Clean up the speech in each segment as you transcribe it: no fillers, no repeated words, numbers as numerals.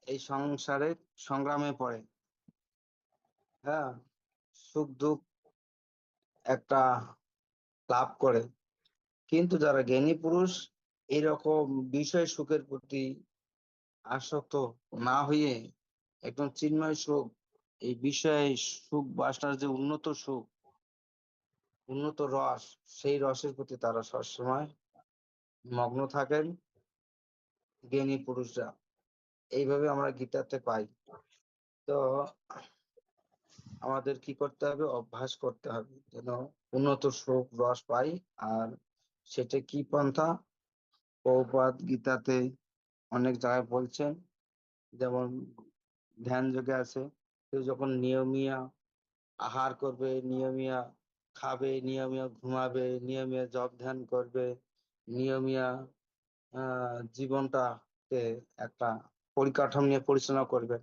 এই সংসারে সংগ্রামে পড়ে। হ্যাঁ, সুখ দুঃখ একটা লাভ করে। কিন্তু যারা জ্ঞানী পুরুষ এরকম বিষয় সুখের প্রতি আসক্ত না হয়ে একদম চিন্ময় সুখ, এই বিষয়ে সুখ বাসনার যে উন্নত সুখ, উন্নত রস, সেই রসের প্রতি তারা সবসময় মগ্ন থাকেন জ্ঞানী পুরুষরা। এইভাবে আমরা গীতাতে পাই। তো আমাদের কি করতে হবে? অভ্যাস করতে হবে যেন উন্নত সুখ রস পাই। আর সেটা কি পন্থা? প্রভুপাদ গীতাতে অনেক জায়গায় বলছেন, যেমন ধ্যান যোগে আছে, কেউ যখন নিয়মিয়া আহার করবে, নিয়মিয়া খাবে, নিয়মিয়া ঘুমাবে, নিয়মিয়া জপ ধ্যান করবে, নিয়মিয়া জীবনটাকে একটা পরিকাঠামো নিয়ে পরিচালনা করবে,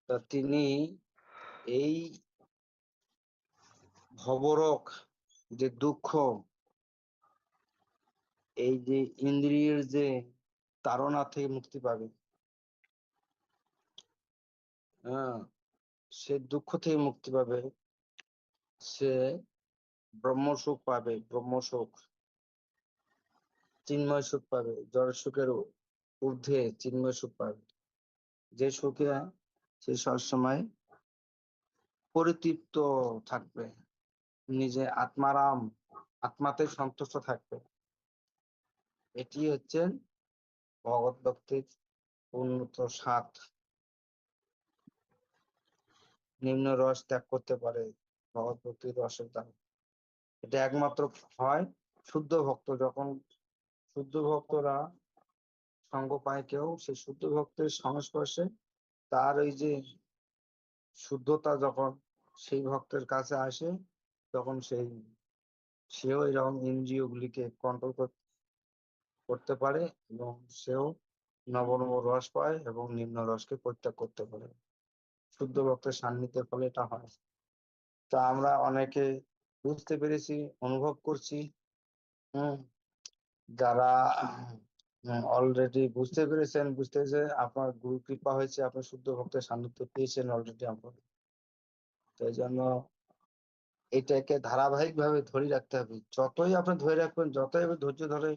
তা তিনি এই ভবরোগ যে দুঃখ, এই যে ইন্দ্রিয়ের যে তাড়না থেকে মুক্তি পাবে। হ্যাঁ, সে দুঃখ থেকে মুক্তি পাবে, সে ব্রহ্মসুখ পাবে, ব্রহ্মসুখ চিন্ময় সুখ পাবে, জড় সুখের ঊর্ধ্বে চিন্ময় সুখ পাবে, যে সুখে সে সবসময় পরিতৃপ্ত থাকবে, নিজে আত্মারাম, আত্মাতে সন্তুষ্ট থাকবে। এটি হচ্ছে ভগবত ভক্তির উন্নত স্বাদ। নিম্ন রস ত্যাগ করতে পারে ভগবত ভক্তির রসের দ্বারা। এটা একমাত্র হয় শুদ্ধ ভক্ত। যখন শুদ্ধ ভক্তরা সঙ্গ পায় কেউ, সেই শুদ্ধ ভক্তের সংস্পর্শে তার ওই যে শুদ্ধতা যখন সেই ভক্তের কাছে আসে, তখন সেও এরকম ইন্দ্রিয় গুলিকে কন্ট্রোল করতে পারে, এবং সেও নব নব রস পায় এবং নিম্ন রসকে পরিত্যাগ করতে পারে। শুদ্ধ ভক্তের সান্নিধ্যের ফলে এটা হয়। তা আমরা অনেকে বুঝতে পেরেছি, অনুভব করছি। হম যারা অলরেডি বুঝতে পেরেছেন, বুঝতে যে আপনার গুরু কৃপা হয়েছে, আপনি শুদ্ধ ভক্তের সান্নিধ্য পেয়েছেন অলরেডি আপনার। তো এই জন্য এটাকে ধারাবাহিক ভাবে ধরে রাখতে হবে। যতই আপনি ধরে রাখবেন, যতই আপনি ধৈর্য ধরে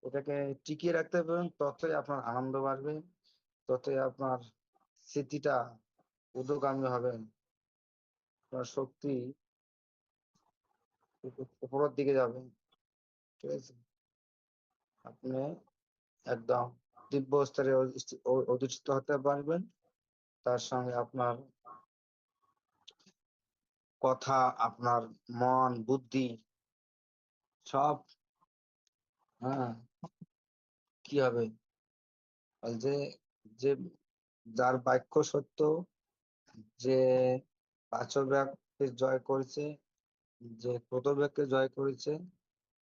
এটাকে টিকিয়ে রাখতে পারবেন, ততই আপনার আনন্দ বাড়বে, ততই আপনার স্মৃতিটা উর্ধ্বগামী হবে, আপনার শক্তি উপরের দিকে যাবে। ঠিক আছে, আপনি একদম দিব্য স্তরে অধিষ্ঠিত হতে পারবেন। তার সঙ্গে আপনার কথা, আপনার মন বুদ্ধি সব, হ্যাঁ, কি হবে? যে যে যার বাক্য সত্য, যে পাঁচব্যাগকে জয় করেছে, যে ক্রোধব্যাগকে জয় করেছে,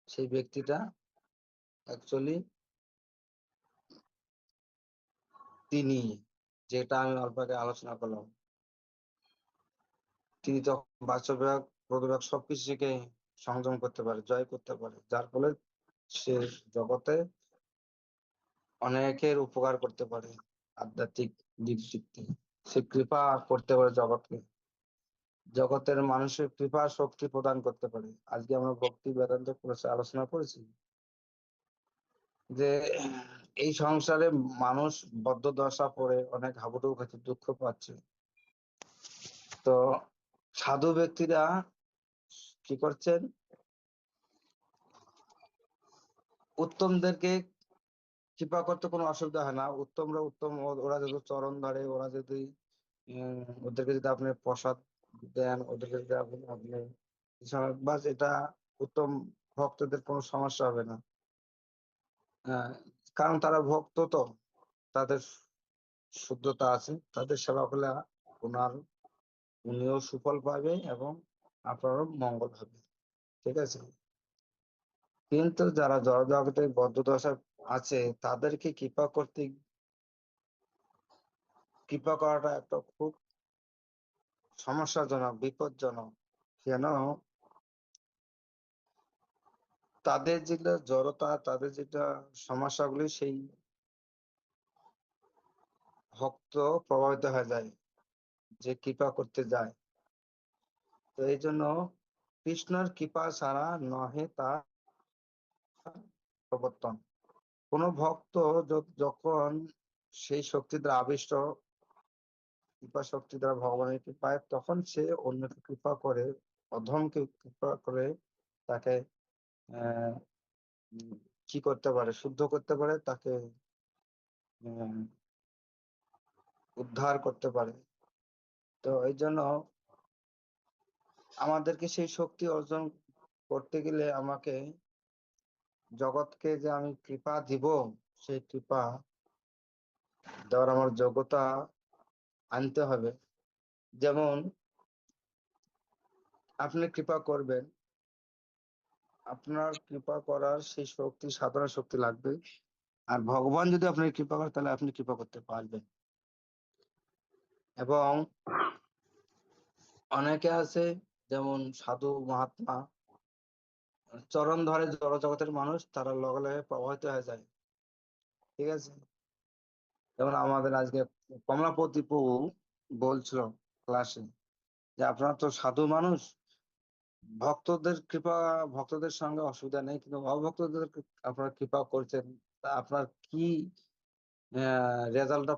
সেই ব্যক্তিটা অ্যাকচুয়ালি তিনি, যেটা আমি অল্প আগে আলোচনা করলাম, তিনি তখন বাচ্চব্যাগ ক্রোধব্যাগ সবকিছুকে সংযম করতে পারে, জয় করতে পারে, যার ফলে সে জগতে অনেকের উপকার করতে পারে, আধ্যাত্মিক দিক থেকে সে কৃপা করতে পারে জগৎকে, জগতের মানুষের কৃপা শক্তি প্রদান করতে পারে। আজকে আমরা ভক্তি বেদান্ত আলোচনা করেছি যে এই সংসারে মানুষ বদ্ধ দশা পড়ে অনেক হাবুডুবু খাচ্ছে, দুঃখ পাচ্ছে। তো সাধু ব্যক্তিরা কি করছেন? উত্তমদেরকে কৃপা করতে কোনো অসুবিধা হয় না। উত্তমরা উত্তম, ওরা যদি চরণ ধরে, ওরা যদি ওদেরকে যদি আপনি প্রসাদ দেন, ওদেরকে যদি আপনি বাস, এটা উত্তম ভক্তদের কোনো সমস্যা হবে না। কারণ তারা ভক্ত, তো তাদের শুদ্ধতা আছে, তাদের সেবা করলে ওনার উনিও সুফল পাবে এবং আপনারও মঙ্গল হবে। ঠিক আছে, কিন্তু যারা জড়জগতে বদ্ধ দশা আছে, তাদেরকে কৃপা করাটা একটা খুব সমস্যাজনক, বিপজ্জনক। কেন? তাদের যেটা জড়তা, তাদের যেটা সমস্যাগুলি, সেই ভক্ত প্রভাবিত হয়ে যায়, যে কৃপা করতে যায়। তো এই জন্য কৃষ্ণের কৃপা ছাড়া নহে তার প্রবর্তন। কোন ভক্ত যখন সেই শক্তি দ্বারা আবিষ্ট, কৃপা শক্তি দ্বারা ভগবানের কৃপায়, তখন সে অন্যকে কৃপা করে, অধমকে কৃপা করে তাকে আহ উম, কি করতে পারে, শুদ্ধ করতে পারে, তাকে উম, উদ্ধার করতে পারে। তো এই জন্য আমাদেরকে সেই শক্তি অর্জন করতে গেলে আমাকে জগৎকে যে আমি কৃপা দিব, সেই কৃপা দেওয়ার আমার যোগ্যতা আনতে হবে। যেমন আপনি কৃপা করবেন, আপনার কৃপা করার সেই শক্তি, সাধনা শক্তি লাগবে। আর ভগবান যদি আপনার কৃপা করে, তাহলে আপনি কৃপা করতে পারবেন। এবং অনেকে আছে, যেমন সাধু মহাত্মা চরণ ধরে জড়জগতের মানুষ, তারা লগে লগে প্রভাবিত হয়ে যায়। ঠিক আছে, যেমন আমাদের আজকে কমলাপতি প্রভু বলছিল ক্লাসে, যে আপনারা তো সাধু মানুষ, ভক্তদের কৃপা, ভক্তদের সঙ্গে অসুবিধা নেই, কিন্তু অভক্তদের আপনারা কৃপা করছেন, তা আপনার কি রেজাল্টটা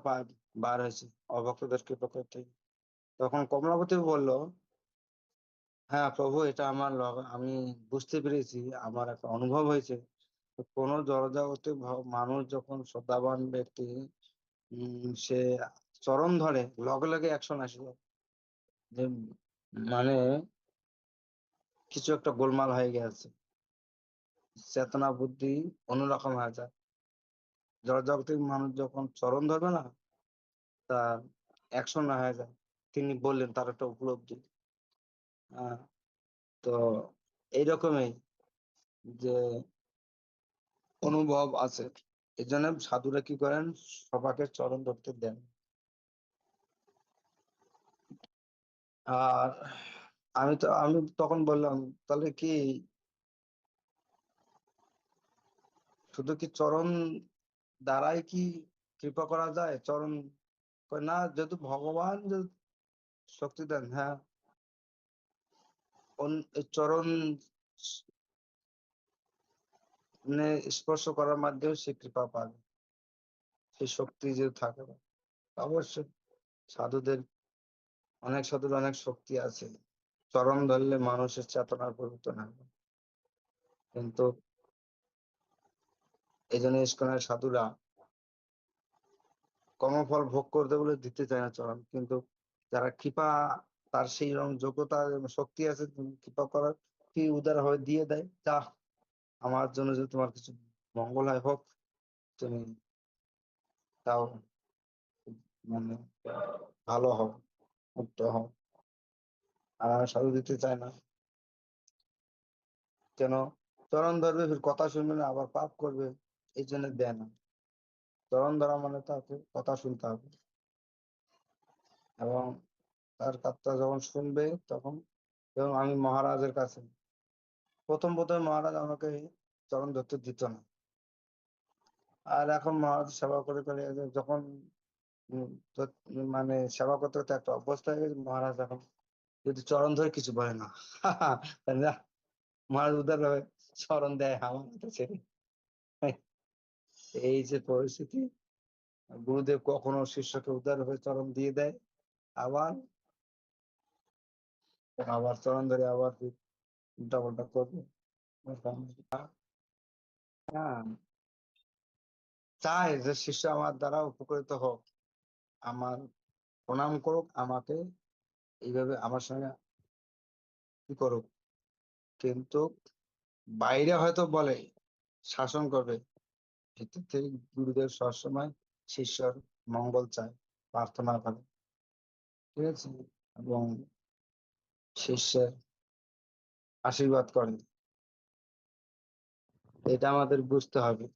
বার হয়েছে অভক্তদের কৃপা করতে? তখন কমলাপতি বলল, হ্যাঁ প্রভু, এটা আমার আমি বুঝতে পেরেছি, আমার একটা অনুভব হয়েছে। তো কোনো জড়জগতে মানুষ যখন শ্রদ্ধাবান ব্যক্তি সে চরণ ধরে, লগে লগে অ্যাকশন আসে যায়। যে মানে কিছু একটা গোলমাল হয়ে গেছে, চেতনা বুদ্ধি অন্যরকম হয়ে যায়। জড়জগতের মানুষ যখন চরণ ধরবে না, তার অ্যাকশন না হয়ে যায়। তিনি বললেন তার একটা উপলব্ধি। আহ, তো এইরকমই যে অনুভব আছে। এই জন্য সাধুরা কি করেন, সবাকে চরণ ধরতে দেন। আর আমি তখন বললাম, তাহলে কি শুধু কি চরণ দ্বারাই কি কৃপা করা যায়? চরণ কয় না, যেহেতু ভগবান যদি শক্তি দেন, হ্যাঁ এই চরণ মানে স্পর্শ করার মাধ্যমে সে কৃপা পাবে, সেই শক্তি যদি থাকে। অবশ্যই সাধুদের, অনেক সাধুর অনেক শক্তি আছে, চরণ ধরলে মানুষের চেতনার পরিবর্তন হবে। কিন্তু এই জন্য ইস্কনের সাধুরা কর্মফল ভোগ করতে বলে দিতে চায় না চরণ, কিন্তু যারা কৃপা, তার সেই রকম যোগ্যতা এবং শক্তি আছে, তুমি কৃপা করার, কি উদার হয়ে দিয়ে দেয়, যা আমার জন্য যদি তোমার কিছু মঙ্গল হয় হোক, তুমি তাও মানে ভালো হও, মুক্ত হও। আর সাধু দিতে চায় না, কেন? চরণ ধরবে, ফির কথা শুনবে না, আবার পাপ করবে, এই জন্য দেয় না। চরণ ধরা মানে তাকে কথা শুনতে হবে, এবং তার কথা যখন শুনবে তখন, এবং আমি মহারাজের কাছে প্রথম প্রথম মহারাজ আমাকে চরণ ধরতে দিত না। আর এখন মহারাজ সেবা করে করে যখন মানে সেবা করতে করতে একটা অবস্থা হয়ে গেছে, মহারাজ এখন যদি চরণ ধরে কিছু বলে না। তাই না? মহারাজ উদার ভাবে চরণ দেয় আমার হাতে ছেড়ে। এই যে পরিস্থিতি, গুরুদেব কখনো শিষ্যকে উদার হয়ে চরণ দিয়ে দেয়, আবার আবার চরণ ধরে আবার উল্টা পাল্টা করবে। হ্যাঁ, চায় যে শিষ্য আমার দ্বারা উপকৃত হোক, আমার প্রণাম করুক, আমাকে এইভাবে আমার সঙ্গে কি করুক। কিন্তু বাইরে হয়তো বলে শাসন করবে, ভিতর থেকে গুরুদেব সবসময় শিষ্যর মঙ্গল চায়, প্রার্থনা করে। ঠিক আছে, এবং শিষ্যের আশীর্বাদ করেন, এটা আমাদের বুঝতে হবে।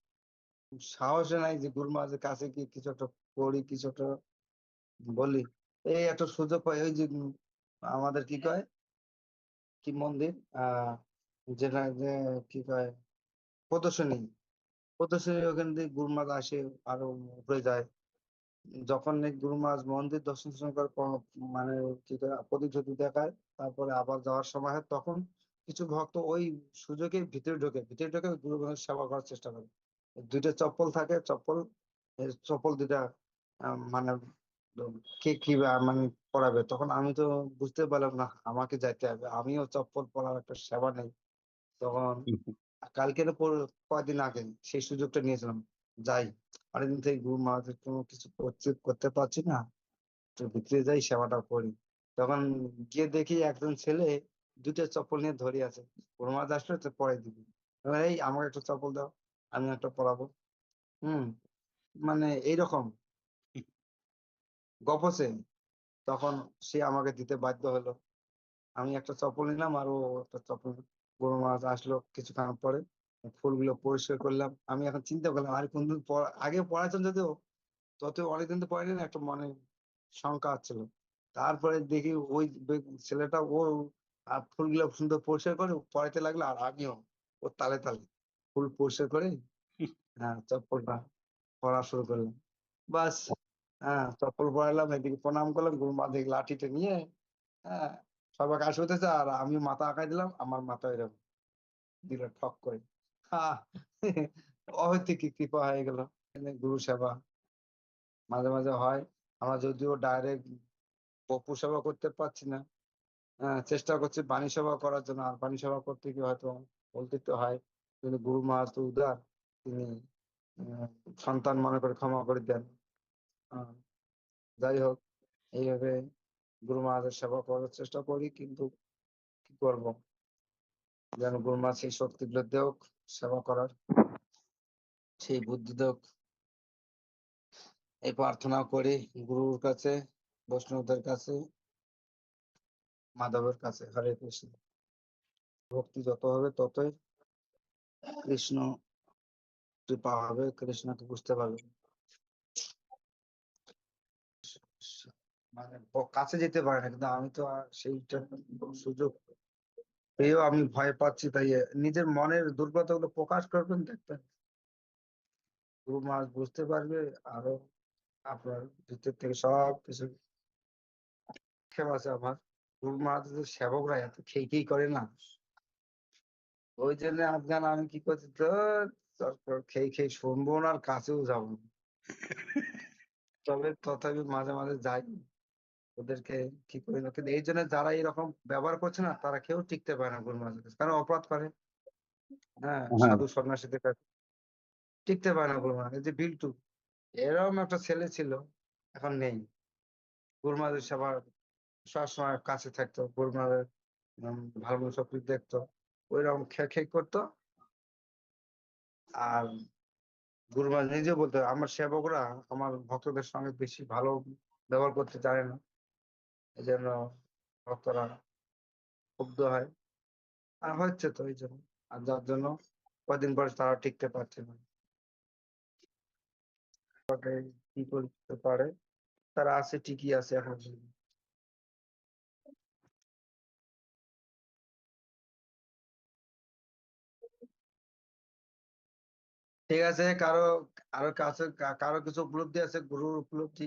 সাহসে নাই যে গুরু মহারাজের কাছে গিয়ে কিছু একটা করি, কিছু একটা বলি। এই একটা সুযোগ পাই, ওই যে আমাদের কি কয়, কি মন্দির, যেটা যে কি কয়, প্রদর্শনী, প্রদর্শনী, ওখান থেকে গুরু মহারাজ আসে, আরো উপরে যায়, যখন নাকি গুরু মহারাজ মন্দির দর্শন করে মানে কি করে প্রতিশ্রুতি দেখায়, তারপরে আবার যাওয়ার সময় হয়, তখন কিছু ভক্ত ওই সুযোগে ভিতরে ঢুকে গুরু মহারাজ সেবা করার চেষ্টা করে। দুইটা চপ্পল থাকে, চপ্পল দুইটা মানে কে কি মানে পরাবে, তখন আমি তো বুঝতে পারলাম না, আমাকে যাইতে হবে, আমিও চপ্পল পরার একটা সেবা নেই। তখন কালকে না কয়দিন আগে সেই সুযোগটা নিয়েছিলাম, যাই অনেকদিন থেকে গুরু মহারাজের কোনো কিছু করতে পারছি না, একটু ভিতরে যাই সেবাটা করি। তখন গিয়ে দেখি একজন ছেলে দুটো চপ্পল নিয়ে ধরে আছে, গুরু মহারাজ আসলে তো পরাই দিবি। এই আমাকে একটা চপ্পল দাও, আমি একটা পরাবো। হম, মানে এইরকম গপছে। তখন সে আমাকে দিতে বাধ্য হলো, আমি একটা চপ্পল নিলাম আর ও একটা চপ্পল নিল। গুরু মহারাজ আসলো কিছুক্ষণ পরে, ফুলগুলো পরিষ্কার করলাম। আমি এখন চিন্তা করলাম, আর কোনদিন আগে পড়াইছেন যদিও, তত অনেকদিন তো পড়েনি না, একটা মনে শঙ্কা ছিল। তারপরে দেখি ওই ছেলেটা ও আর ফুলগুলো সুন্দর পরিষ্কার করে পড়াইতে লাগলো, আর আমিও ওর তালে তালে ফুল পরিষ্কার করে, হ্যাঁ, চপ্পলটা পড়া শুরু করলাম। বাস, হ্যাঁ, চপ্পল পরাইলাম, এদিকে প্রণাম করলাম, গুরু মা দেখি লাঠিটা নিয়ে, হ্যাঁ, সবাই কাজ করতেছে, আর আমি মাথা আঁকাই দিলাম, আমার মাথা এরকম দিল ঠক করে। আহ, অহৈতুকী কৃপা হয়ে গেল। গুরু সেবা মাঝে মাঝে হয়। আমরা যদিও ডাইরেক্ট পপু সেবা করতে পারছি না, চেষ্টা করছি বাণী সেবা করার জন্য, আর বাণী সেবা করতে গিয়ে হয়তো বলতে তো হয়, কিন্তু গুরু মহারাজ তো উদার, তিনি আহ, সন্তান মনে করে ক্ষমা করে দেন। আহ, যাই হোক, এইভাবে গুরু মহারাজের সেবা করার চেষ্টা করি, কিন্তু কি করবো, যেন গুরু মহারাজ সেই শক্তিগুলো দেওক সেবা করার, সেই বুদ্ধি দেওক, এই প্রার্থনা করি গুরুর কাছে, বৈষ্ণবদের কাছে, মাধবের কাছে। হরে কৃষ্ণ। ভক্তি যত হবে ততই কৃষ্ণ কৃপা হবে, কৃষ্ণকে বুঝতে পারবে, মানে কাছে যেতে পারে না, কিন্তু আমি তো আর সেইটা সুযোগ পেয়েও আমি ভয় পাচ্ছি। তাই নিজের মনের দুর্বলতা গুলো প্রকাশ করবেন, দেখবেন গুরু মহারাজ বুঝতে পারবে, আরো আপনার ভিতর থেকে সব কিছু খেয়ে আছে আমার। গুরু মহারাজের সেবকরা এত খেই খেই করে না, ওই জন্য আফগান আমি কি করছি, ধর তারপর খেয়ে খেয়ে শুনবো না, আর কাছেও যাবো না। তবে তথাপি মাঝে মাঝে যাই, ওদেরকে কি করি না, কিন্তু এই জন্য যারা এরকম ব্যবহার করছে না, তারা কেউ টিকতে পারে না গুরু মহারাজের কাছে, কারণ অপরাধ করে। হ্যাঁ, হ্যাঁ, সাধু সন্ন্যাসীদের কাছে টিকতে পারে না গুরু মহারাজ। এই যে বিল্টু, এরকম একটা ছেলে ছিল, এখন নেই। গুরু মহারাজের সেবা সবসময় কাছে থাকতো, গুরু মহারাজ ভালো মন্দ সব কিছু দেখতো, ওইরকম খেয়ে খেয়ে করতো। আর গুরু মহারাজ নিজেও বলতো, আমার সেবকরা আমার ভক্তদের সঙ্গে বেশি ভালো ব্যবহার করতে জানে না, এই জন্য ভক্তরা ক্ষুব্ধ হয়। আর হচ্ছে তো এই জন্য, আর যার জন্য কদিন পরে তারা টিকতে পারছে না। তাকে কি করতে পারে, তারা আছে, ঠিকই আছে এখন পর্যন্ত। ঠিক আছে, কারো আরো কাছে কারো কিছু উপলব্ধি আছে, গুরুর উপলব্ধি